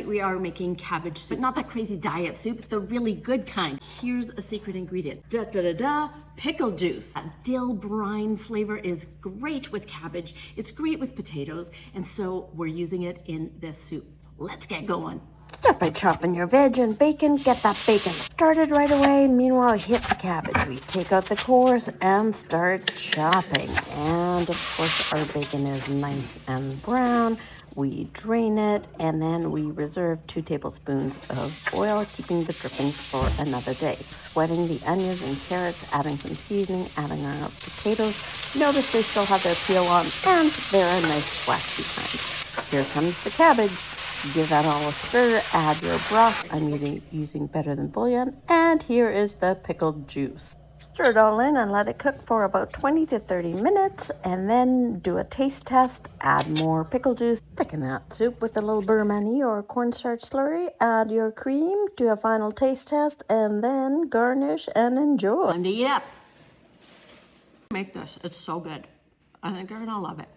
tonight we are making cabbage soup. Not that crazy diet soup, the really good kind. Here's a secret ingredient. Pickle juice. That dill brine flavor is great with cabbage. It's great with potatoes, and so we're using it in this soup. Let's get going. Start by chopping your veg and bacon. Get that bacon started right away. Meanwhile, hit the cabbage. We take out the cores and start chopping. And of course, our bacon is nice and brown. We drain it, and then we reserve 2 tablespoons of oil, keeping the drippings for another day. Sweating the onions and carrots, adding some seasoning, adding our potatoes. Notice they still have their peel on, and they're a nice waxy kind. Here comes the cabbage. Give that all a stir, add your broth. I'm using better than bouillon, and here is the pickled juice. Stir it all in and let it cook for about 20 to 30 minutes, and then do a taste test. Add more pickle juice. Thicken that soup with a little bermani or cornstarch slurry. Add your cream, do a final taste test, and then garnish and enjoy. Time to eat up. Make this. It's so good. I think you're gonna love it.